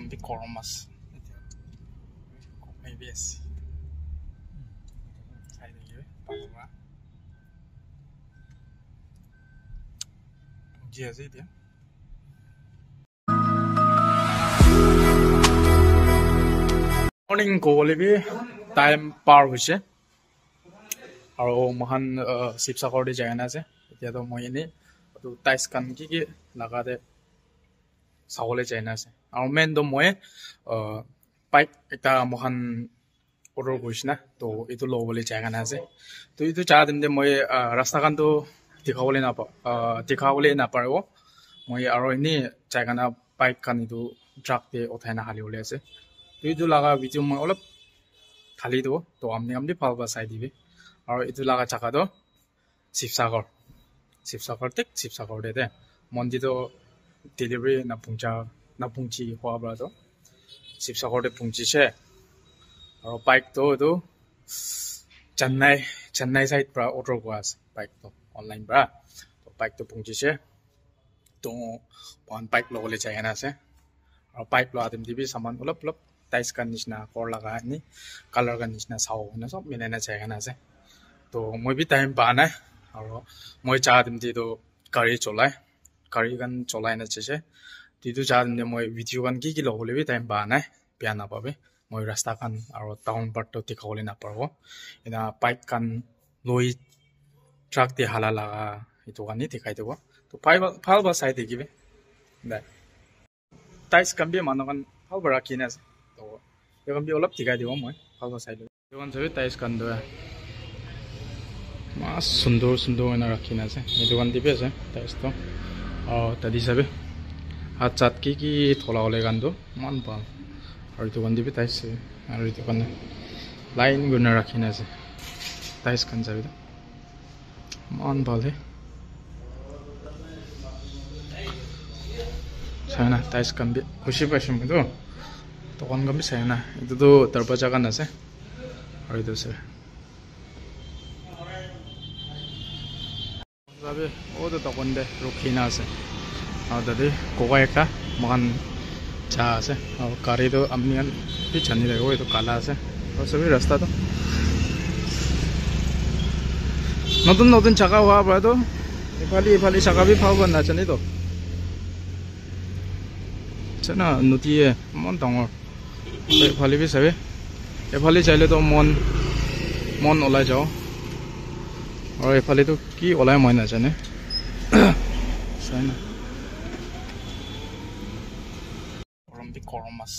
Orombi Koromas. Maybe yes. Side here, Paloma. Jazzy, dear. Morning, go Olivia. Time par which আৰু মহান শিৱসাগৰতে যায় না আছে এতিয়াতো মই এনেই টাইচ কান কি লাগাতে চাবলৈ যায় না আছে আৰু মেইনটো মই বাইক এটা মহান অৰ্ডাৰ কৰিছোঁ না তো এইটো ল'বলৈ যায় না আছে তো এইটো চাহ দিম যে মই ৰাস্তাখনটো দেখাবলৈ নাপাৰিব মই আৰু এনেই যায় না বাইক খান এইটো ট্ৰাকতে উঠাই নাখালিবলৈ আছে তো এইটো লগা ভিডিঅ' মই অলপ ঢালি দিব তো আপুনি ভাল পাই চাই দিবি আৰু এইটো লগা জাগাটো শিৱসাগৰ শিৱসাগৰতে মন্দিৰটো ডেলিভাৰী নাপুংচি হোৱাৰ পৰাতো শিৱসাগৰতে পুংচিছে আৰু বাইকটো এইটো চেন্নাই চাইড পৰা অৰ্ডাৰ কৰা আছে বাইকটো অনলাইন পৰা বাইকটো পুংচিছে তো বাইক ল'বলৈ যায় আছে আৰু বাইক লোৱা দিবি চামান অলপ টাইচ কান নিচিনা কৰ লগা আনি কালাৰ কান নিচিনা চাওঁ চব মিলাই যায় আছে তো মই বি টাইম পা নাই আৰু মই চাহ দিম তো গাড়ী গান চলাই নাচিছে তো চাহ দিম মই ভিডিঅ' গান কি ল'বলৈ বি টাইম পা নাই বেয়া নাপাবি মই ৰাস্তা কান আৰু টাউন পাৰ্টটো দেখাবলৈ নাপাৰিব এতিয়া বাইক কান লৈ ট্ৰাক দি হালা লগা সেইটো কাৰণে দেখাই দিব তো ভাল চাই দেখিবি দে টাইচ কান বি মানুহ কান ভাল ৰাখি নাছে তো সেইখন বি অলপ দেখাই দিব মই ভাল চাই দিব সেইখন চাবি টাইচ কান দয়া mas সুন্দৰ এনে ৰাখি নাছে এইটো গান দিবি আছে টাইচটো তাত হিচাপে হাত চাত কি থলা হ'লে গানটো মান ভাল আৰু এইটো গান দিবি টাইচ আৰু এইটো কাৰণে লাইন গুণা ৰাখি নাছে টাইচ গান চাবি মান ভাল হে চাই না টাইচ গান বি খুচি পাইছোঁ মইতো তখন গান বি চাই না এইটোতো দৰবাজা গান আছে আৰু এইটো আছে ওটো তখন দে ৰখি না আছে আৰু দাদি ককা একটা মহান চাহ আছে আৰু গাড়ীটো আপুনি জানি লাগিব এইটো কালা আছে আৰু চবেই ৰাস্তাটো নতুন চাকা হোৱাৰ পৰাতো ইফালে চাকা বি ভাল পোৱা নাজানিতো না নদীয়ে ইমান ডাঙৰ এইফালে বি চাবি এফালে চাইলেতো মন ওলাই যাওঁ আৰু এফালেতো কি ওলাই মই নাজানে চাই না Orombi Koromas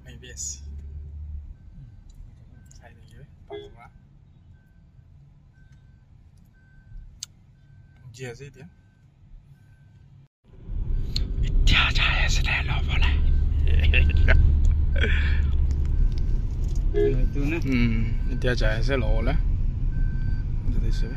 maybe yes side here Paloma Jazzy dia Dia jaya sedang lo boleh itu na dia jaya se lo boleh This way.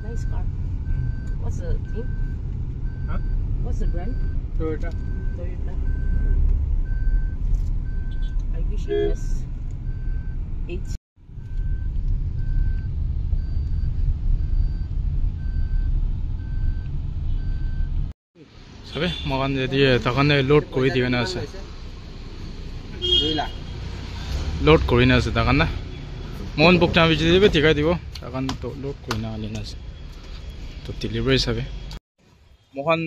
Nice car. What's the name? Huh? What's the brand? Toyota. I wish it was 8. Sabe, makan jadi takkan load kori dia na ase. Load kori na ase takkan na. Mohon bukti ambil jadi be tiga dibo. Takkan to load kori na alina ase. To delivery sabe. Mohon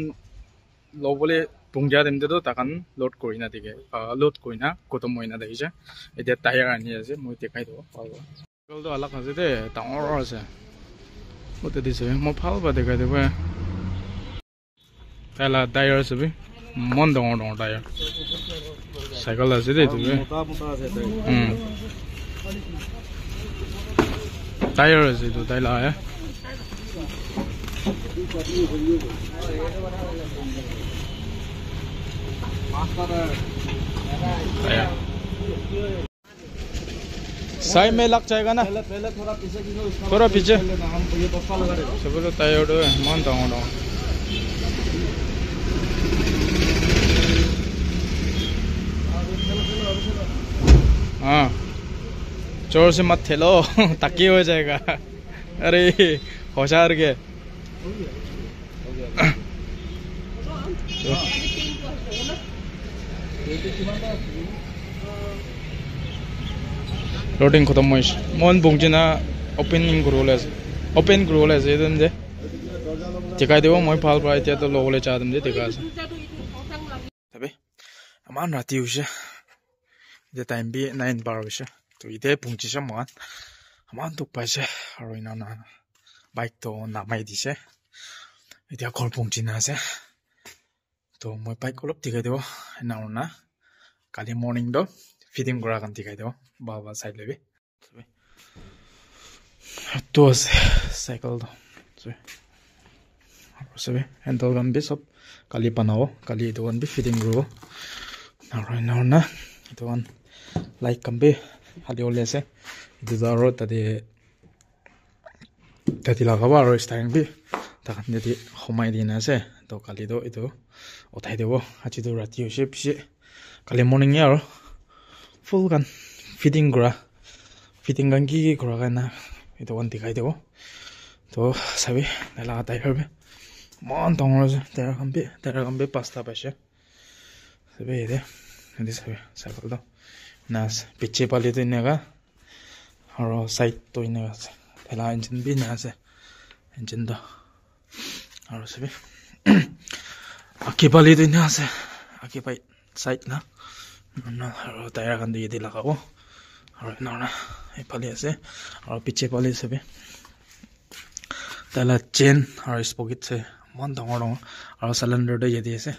lo boleh pungja dem itu takkan load kori na tiga. Load kori na kotom moi na dah ije. Dia tayar ani ase. Moi tiga dibo. Kalau tu alak ase deh. Tangor ase. Mau tadi sabe. Mau phal ba tiga dibo. Tala tire sabi mon dong tire cycle ase de tu mota ase tire ase tu tala hai side में लग जाएगा ना पहले थोड़ा पीछे सब लोग tyre है मानता हूँ हाँ जोर से मत ठेलो ताकि हो जाएगा अरे होशियार के 로딩 খতম হৈছে মন বুংজিনা ওপেনিং গ্ৰোল আছে এদম যে দেখাই দেব মই ভাল পাই এতিয়া তো লগলে চা দম যে দেখা আছে তবে আমাৰ ৰাতি হৈছে যে টাইম বি 9 বাৰ হৈছে তো ইতে বুংজিছে মান আমাৰ দুখ পাইছে আৰু ইনা না বাইক তো নামাই দিছে এতিয়া ঘৰ বুংজিনা আছে তো মই বাইক অলপ দেখাই দেব না কালি মৰ্নিং দ ফিটিং কৰা কান দেখাই দেব বাবা সাইড লেবি তো আছে সাইকেল দ সবে হ্যান্ডেল গান বি সব কালি বানাও কালি তো গান বি ফিটিং করব আর না তো গান লাইক কাম বি হালি ওলে আছে ಇದು ದಾರೋ ತದಿ লাগাবা আর স্টারিং বি তাকান যদি সময় দিন আছে তো কালি তো ಇದು উঠাই দেব আজি তো রাতি হইছে পিছে কালি মর্নিং এ আর ফুল গান ফিটিং গান কি করা গান না itu kan দেখাই দেব তো সাবি নেলা টায়ার বে মন টঙর আছে টায়ার কাম্বে পাঁচটা পাইছে সাবি এদে এদে সাবি সাইকেল তো নাস পিছে পালি তো নেগা আর সাইড তো নেগা আছে পেলা ইঞ্জিন বি না আছে ইঞ্জিন তো আর সাবি আকি পালি তো না আছে আকি পাই সাইড না না আর টায়ার কান দিয়ে লাগাবো আর না এই পালি আছে আর পিছে পালি সবে তালা চেন আর স্পকেট সে মন ডাঙৰ আর সিলিন্ডার তো ইয়ে আছে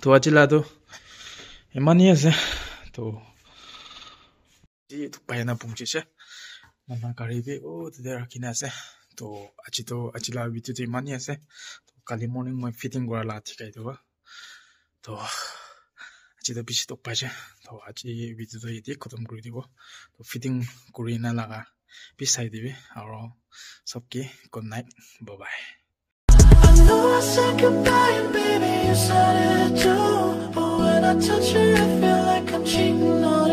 তো আজিলা তো ইমানই আছে তো এই পায়না পৌঁছেছে মামা গাড়ী বি ও তেতে ৰাখিনা আছে তো আজিলা ভিডিওটো ইমানই আছে তো কালি মৰ্নিং মই ফিটিং কৰা লা ঠিকাই দেব তো আজি তো বেছি টক পাইছে তো আজি ভিডিওটো এটি খতম কৰি দিব তো ফিটিং কৰি না লাগা পিছাই দিবি আৰু সবকে good night bye bye I know I said goodbye and baby you said it too, but when I touch you I feel like I'm cheating on you.